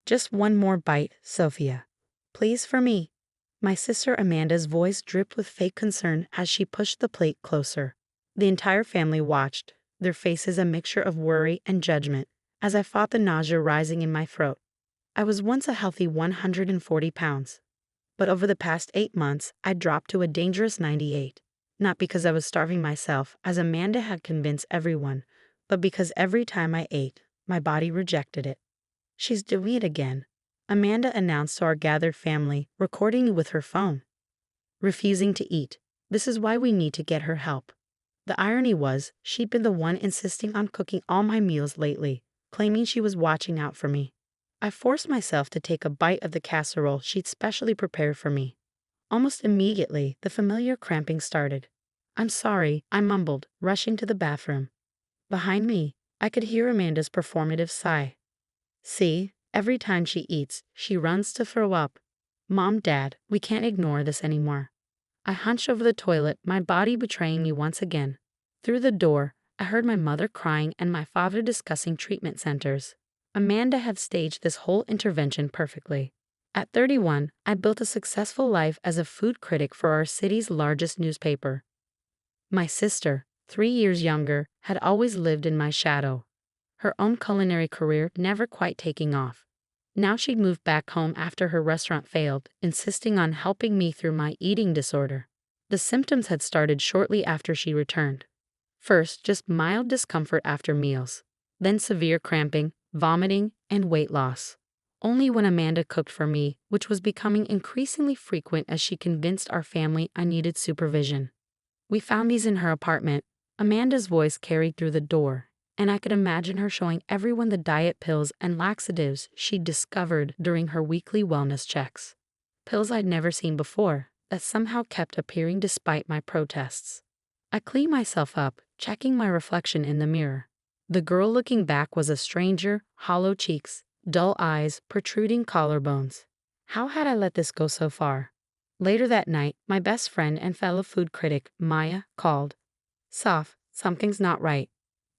Just one more bite, Sophia. Please, for me. My sister Amanda's voice dripped with fake concern as she pushed the plate closer. The entire family watched, their faces a mixture of worry and judgment, as I fought the nausea rising in my throat. I was once a healthy 140 pounds, but over the past 8 months, I dropped to a dangerous 98. Not because I was starving myself, as Amanda had convinced everyone, but because every time I ate, my body rejected it. She's doing it again, Amanda announced to our gathered family, recording with her phone. Refusing to eat. This is why we need to get her help. The irony was, she'd been the one insisting on cooking all my meals lately, claiming she was watching out for me. I forced myself to take a bite of the casserole she'd specially prepared for me. Almost immediately, the familiar cramping started. "I'm sorry," I mumbled, rushing to the bathroom. Behind me, I could hear Amanda's performative sigh. "See, every time she eats, she runs to throw up. Mom, Dad, we can't ignore this anymore." I hunched over the toilet, my body betraying me once again. Through the door, I heard my mother crying and my father discussing treatment centers. Amanda had staged this whole intervention perfectly. At 31, I built a successful life as a food critic for our city's largest newspaper. My sister, 3 years younger, had always lived in my shadow, her own culinary career never quite taking off. Now she'd moved back home after her restaurant failed, insisting on helping me through my eating disorder. The symptoms had started shortly after she returned. First, just mild discomfort after meals, then severe cramping, vomiting, and weight loss. Only when Amanda cooked for me, which was becoming increasingly frequent as she convinced our family I needed supervision. "We found these in her apartment," Amanda's voice carried through the door, and I could imagine her showing everyone the diet pills and laxatives she'd discovered during her weekly wellness checks. Pills I'd never seen before, that somehow kept appearing despite my protests. I cleaned myself up, checking my reflection in the mirror. The girl looking back was a stranger, hollow cheeks, dull eyes, protruding collarbones. How had I let this go so far? Later that night, my best friend and fellow food critic, Maya, called. "Soph, something's not right.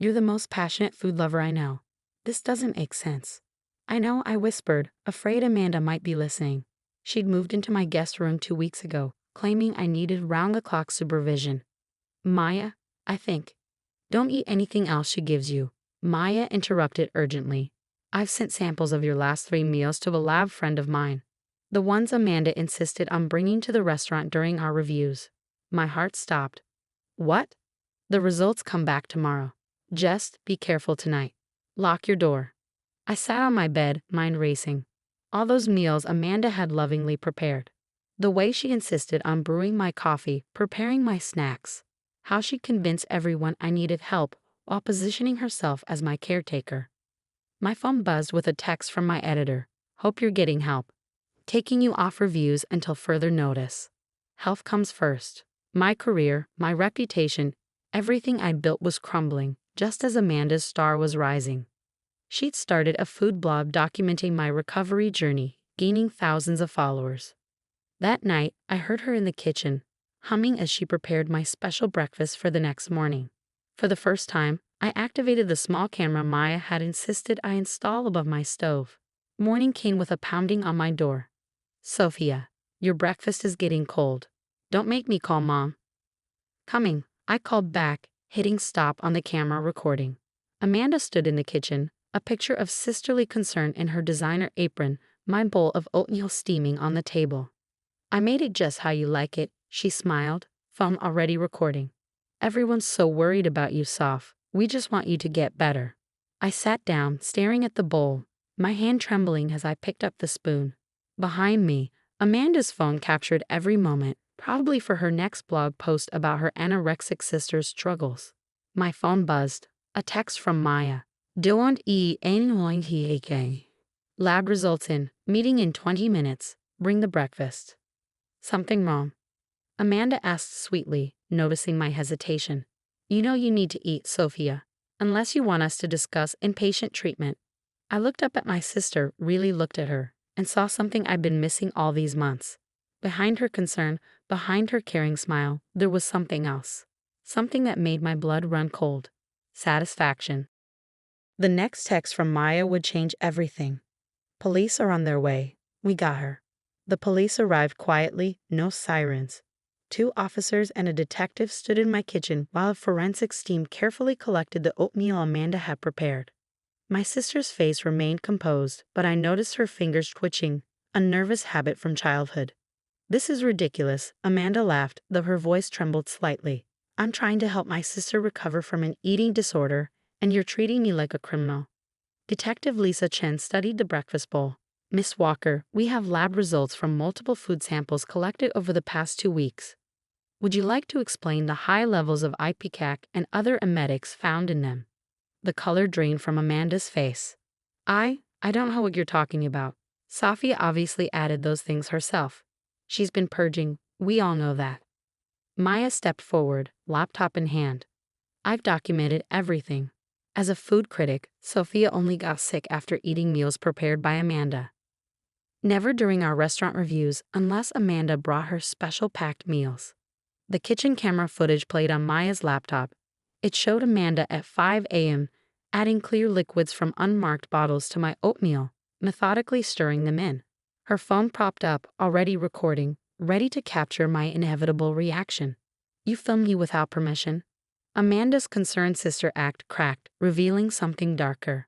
You're the most passionate food lover I know. This doesn't make sense." "I know," I whispered, afraid Amanda might be listening. She'd moved into my guest room 2 weeks ago, claiming I needed round-the-clock supervision. "Maya, I think." "Don't eat anything else she gives you," Maya interrupted urgently. "I've sent samples of your last 3 meals to a lab friend of mine. The ones Amanda insisted on bringing to the restaurant during our reviews." My heart stopped. "What?" "The results come back tomorrow. Just be careful tonight. Lock your door." I sat on my bed, mind racing. All those meals Amanda had lovingly prepared. The way she insisted on brewing my coffee, preparing my snacks. How she convinced everyone I needed help while positioning herself as my caretaker. My phone buzzed with a text from my editor. "Hope you're getting help. Taking you off reviews until further notice. Health comes first." My career, my reputation, everything I built was crumbling, just as Amanda's star was rising. She'd started a food blog documenting my recovery journey, gaining thousands of followers. That night, I heard her in the kitchen, humming as she prepared my special breakfast for the next morning. For the first time, I activated the small camera Maya had insisted I install above my stove. Morning came with a pounding on my door. "Sophia, your breakfast is getting cold. Don't make me call Mom." "Coming," I called back, hitting stop on the camera recording. Amanda stood in the kitchen, a picture of sisterly concern in her designer apron, my bowl of oatmeal steaming on the table. "I made it just how you like it," she smiled, phone already recording. "Everyone's so worried about you, Soph. We just want you to get better." I sat down, staring at the bowl, my hand trembling as I picked up the spoon. Behind me, Amanda's phone captured every moment, probably for her next blog post about her anorexic sister's struggles. My phone buzzed. A text from Maya. "Don't eat anything. Lab results in. Meeting in 20 minutes. Bring the breakfast." "Something wrong?" Amanda asked sweetly, noticing my hesitation. "You know you need to eat, Sophia, unless you want us to discuss inpatient treatment." I looked up at my sister, really looked at her, and saw something I'd been missing all these months. Behind her concern, behind her caring smile, there was something else. Something that made my blood run cold. Satisfaction. The next text from Maya would change everything. Police are on their way. We got her. The police arrived quietly, no sirens. 2 officers and a detective stood in my kitchen while a forensics team carefully collected the oatmeal Amanda had prepared. My sister's face remained composed, but I noticed her fingers twitching, a nervous habit from childhood. "This is ridiculous," Amanda laughed, though her voice trembled slightly. "I'm trying to help my sister recover from an eating disorder, and you're treating me like a criminal." Detective Lisa Chen studied the breakfast bowl. "Miss Walker, we have lab results from multiple food samples collected over the past 2 weeks. Would you like to explain the high levels of ipecac and other emetics found in them?" The color drained from Amanda's face. I don't know what you're talking about. Safia obviously added those things herself. She's been purging, we all know that." Maya stepped forward, laptop in hand. "I've documented everything. As a food critic, Sophia only got sick after eating meals prepared by Amanda. Never during our restaurant reviews unless Amanda brought her special packed meals." The kitchen camera footage played on Maya's laptop. It showed Amanda at 5 a.m. adding clear liquids from unmarked bottles to my oatmeal, methodically stirring them in. Her phone propped up, already recording, ready to capture my inevitable reaction. "You filmed me without permission?" Amanda's concerned sister act cracked, revealing something darker.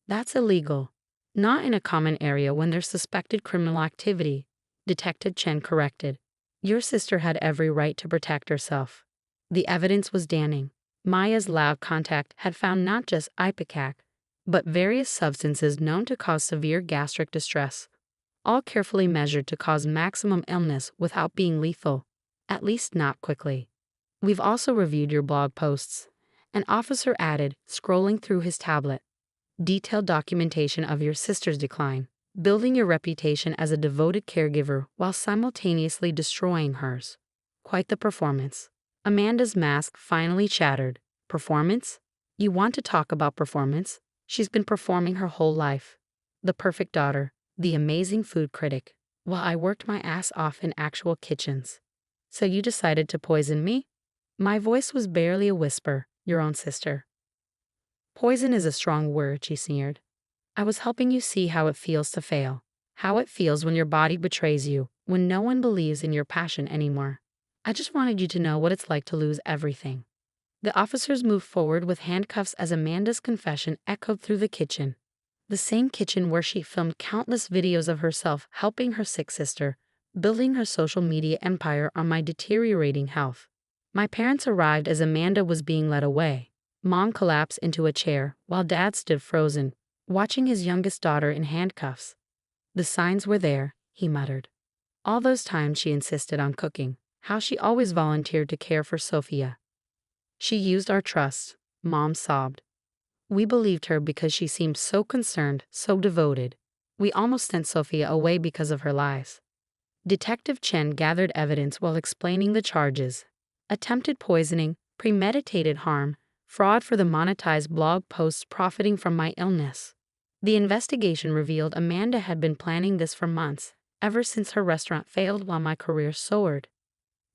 "That's illegal. Not in a common area when there's suspected criminal activity," Detective Chen corrected. "Your sister had every right to protect herself." The evidence was damning. Maya's lab contact had found not just ipecac, but various substances known to cause severe gastric distress, all carefully measured to cause maximum illness without being lethal, at least not quickly. "We've also reviewed your blog posts," an officer added, scrolling through his tablet. "Detailed documentation of your sister's decline, building your reputation as a devoted caregiver while simultaneously destroying hers. Quite the performance." Amanda's mask finally shattered. "Performance? You want to talk about performance? She's been performing her whole life. The perfect daughter, the amazing food critic, while I worked my ass off in actual kitchens. So you decided to poison me?" My voice was barely a whisper. "Your own sister." "Poison is a strong word," she sneered. "I was helping you see how it feels to fail. How it feels when your body betrays you, when no one believes in your passion anymore. I just wanted you to know what it's like to lose everything." The officers moved forward with handcuffs as Amanda's confession echoed through the kitchen. The same kitchen where she filmed countless videos of herself helping her sick sister, building her social media empire on my deteriorating health. My parents arrived as Amanda was being led away. Mom collapsed into a chair while Dad stood frozen, watching his youngest daughter in handcuffs. "The signs were there," he muttered. "All those times she insisted on cooking, how she always volunteered to care for Sophia. She used our trust," Mom sobbed. "We believed her because she seemed so concerned, so devoted. We almost sent Sophia away because of her lies." Detective Chen gathered evidence while explaining the charges: attempted poisoning, premeditated harm, fraud for the monetized blog posts profiting from my illness. The investigation revealed Amanda had been planning this for months, ever since her restaurant failed while my career soared.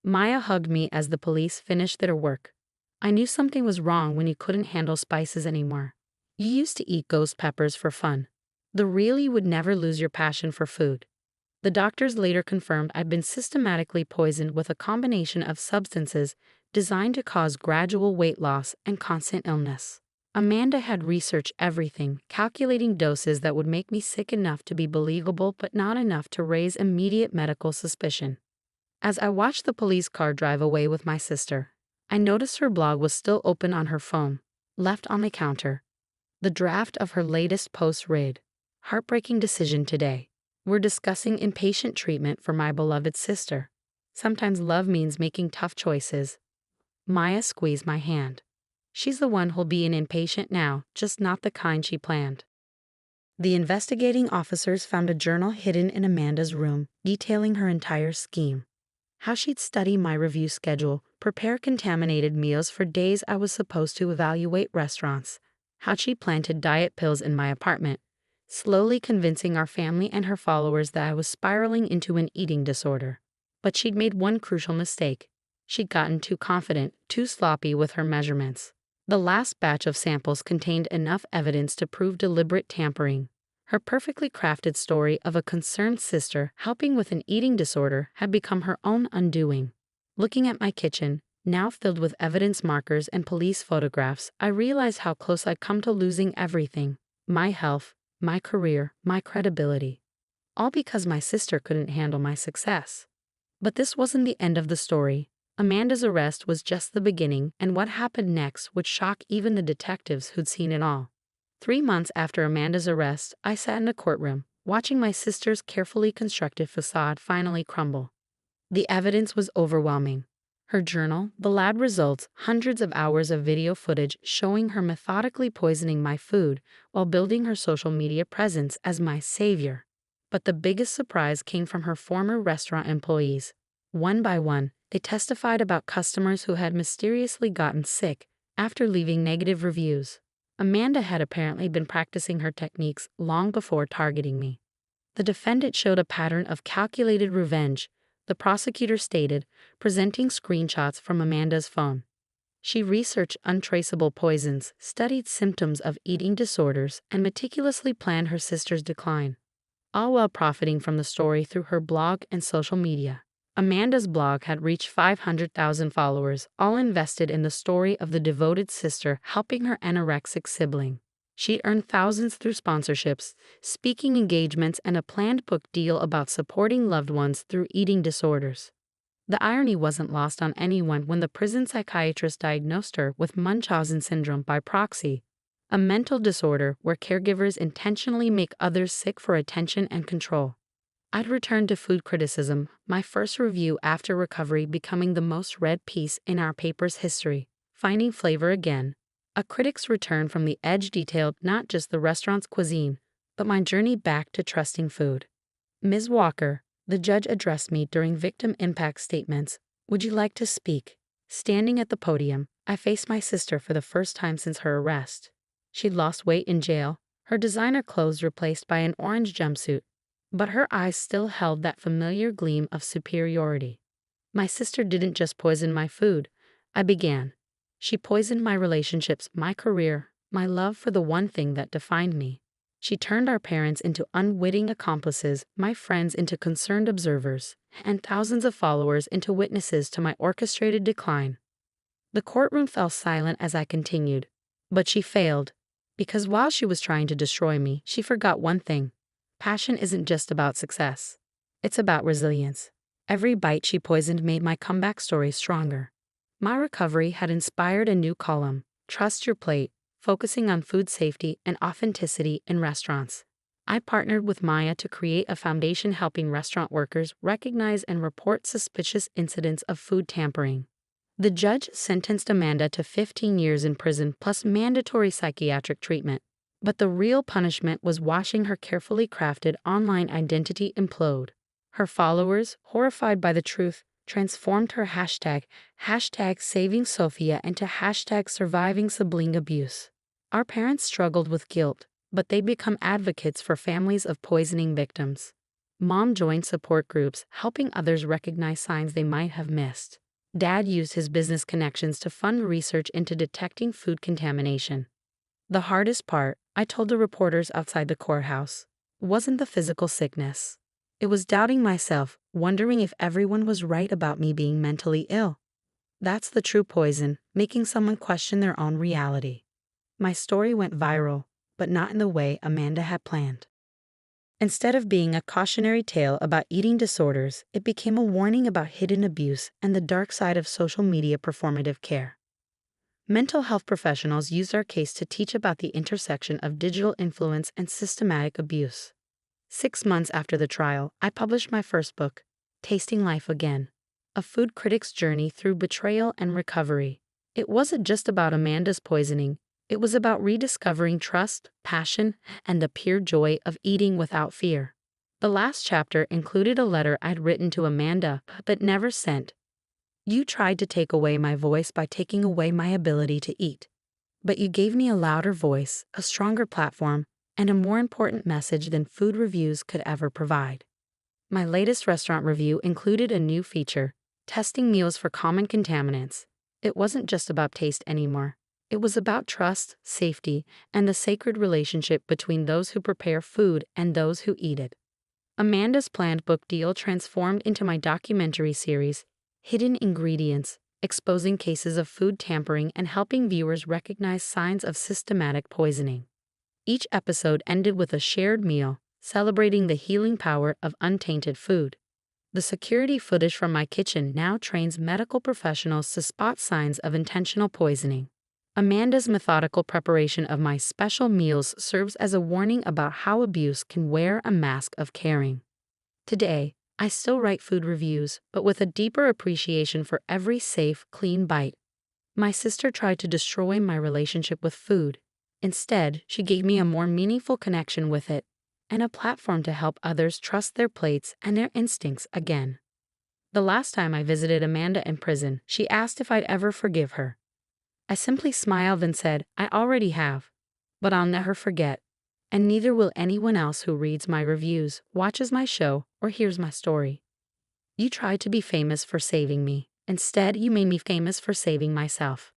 Maya hugged me as the police finished their work. "I knew something was wrong when you couldn't handle spices anymore. You used to eat ghost peppers for fun. The real you would never lose your passion for food." The doctors later confirmed I'd been systematically poisoned with a combination of substances designed to cause gradual weight loss and constant illness. Amanda had researched everything, calculating doses that would make me sick enough to be believable but not enough to raise immediate medical suspicion. As I watched the police car drive away with my sister, I noticed her blog was still open on her phone, left on the counter. The draft of her latest post read, "Heartbreaking decision today. We're discussing inpatient treatment for my beloved sister. Sometimes love means making tough choices." Maya squeezed my hand. "She's the one who'll be an inpatient now, just not the kind she planned." The investigating officers found a journal hidden in Amanda's room, detailing her entire scheme. How she'd study my review schedule, prepare contaminated meals for days I was supposed to evaluate restaurants. How she planted diet pills in my apartment, slowly convincing our family and her followers that I was spiraling into an eating disorder. But she'd made one crucial mistake. She'd gotten too confident, too sloppy with her measurements. The last batch of samples contained enough evidence to prove deliberate tampering. Her perfectly crafted story of a concerned sister helping with an eating disorder had become her own undoing. Looking at my kitchen, now filled with evidence markers and police photographs, I realized how close I'd come to losing everything: my health, my career, my credibility. All because my sister couldn't handle my success. But this wasn't the end of the story. Amanda's arrest was just the beginning, and what happened next would shock even the detectives who'd seen it all. 3 months after Amanda's arrest, I sat in a courtroom, watching my sister's carefully constructed facade finally crumble. The evidence was overwhelming. Her journal, the lab results, hundreds of hours of video footage showing her methodically poisoning my food while building her social media presence as my savior. But the biggest surprise came from her former restaurant employees. One by one, they testified about customers who had mysteriously gotten sick after leaving negative reviews. Amanda had apparently been practicing her techniques long before targeting me. The defendant showed a pattern of calculated revenge, the prosecutor stated, presenting screenshots from Amanda's phone. She researched untraceable poisons, studied symptoms of eating disorders, and meticulously planned her sister's decline, all while profiting from the story through her blog and social media. Amanda's blog had reached 500,000 followers, all invested in the story of the devoted sister helping her anorexic sibling. She earned thousands through sponsorships, speaking engagements, and a planned book deal about supporting loved ones through eating disorders. The irony wasn't lost on anyone when the prison psychiatrist diagnosed her with Munchausen syndrome by proxy, a mental disorder where caregivers intentionally make others sick for attention and control. I'd returned to food criticism, my first review after recovery becoming the most read piece in our paper's history. Finding flavor again. A critic's return from the edge detailed not just the restaurant's cuisine, but my journey back to trusting food. Ms. Walker, the judge addressed me during victim impact statements. Would you like to speak? Standing at the podium, I faced my sister for the first time since her arrest. She'd lost weight in jail, her designer clothes replaced by an orange jumpsuit, but her eyes still held that familiar gleam of superiority. My sister didn't just poison my food, I began. She poisoned my relationships, my career, my love for the one thing that defined me. She turned our parents into unwitting accomplices, my friends into concerned observers, and thousands of followers into witnesses to my orchestrated decline. The courtroom fell silent as I continued. But she failed, because while she was trying to destroy me, she forgot one thing. Passion isn't just about success. It's about resilience. Every bite she poisoned made my comeback story stronger. My recovery had inspired a new column, Trust Your Plate, focusing on food safety and authenticity in restaurants. I partnered with Maya to create a foundation helping restaurant workers recognize and report suspicious incidents of food tampering. The judge sentenced Amanda to 15 years in prison plus mandatory psychiatric treatment. But the real punishment was watching her carefully crafted online identity implode. Her followers, horrified by the truth, transformed her hashtag Saving Sophia into hashtag Surviving Sibling Abuse. Our parents struggled with guilt, but they become advocates for families of poisoning victims. Mom joined support groups, helping others recognize signs they might have missed. Dad used his business connections to fund research into detecting food contamination. The hardest part, I told the reporters outside the courthouse, wasn't the physical sickness. It was doubting myself, wondering if everyone was right about me being mentally ill. That's the true poison, making someone question their own reality. My story went viral, but not in the way Amanda had planned. Instead of being a cautionary tale about eating disorders, it became a warning about hidden abuse and the dark side of social media performative care. Mental health professionals used our case to teach about the intersection of digital influence and systematic abuse. 6 months after the trial, I published my first book, Tasting Life Again, a food critic's journey through betrayal and recovery. It wasn't just about Amanda's poisoning. It was about rediscovering trust, passion, and the pure joy of eating without fear. The last chapter included a letter I'd written to Amanda but never sent. You tried to take away my voice by taking away my ability to eat. But you gave me a louder voice, a stronger platform, and a more important message than food reviews could ever provide. My latest restaurant review included a new feature, testing meals for common contaminants. It wasn't just about taste anymore. It was about trust, safety, and the sacred relationship between those who prepare food and those who eat it. Amanda's planned book deal transformed into my documentary series, Hidden Ingredients, exposing cases of food tampering and helping viewers recognize signs of systematic poisoning. Each episode ended with a shared meal, celebrating the healing power of untainted food. The security footage from my kitchen now trains medical professionals to spot signs of intentional poisoning. Amanda's methodical preparation of my special meals serves as a warning about how abuse can wear a mask of caring. Today, I still write food reviews, but with a deeper appreciation for every safe, clean bite. My sister tried to destroy my relationship with food. Instead, she gave me a more meaningful connection with it and a platform to help others trust their plates and their instincts again. The last time I visited Amanda in prison, she asked if I'd ever forgive her. I simply smiled and said, I already have, but I'll never forget, and neither will anyone else who reads my reviews, watches my show, or hears my story. You tried to be famous for saving me. Instead, you made me famous for saving myself.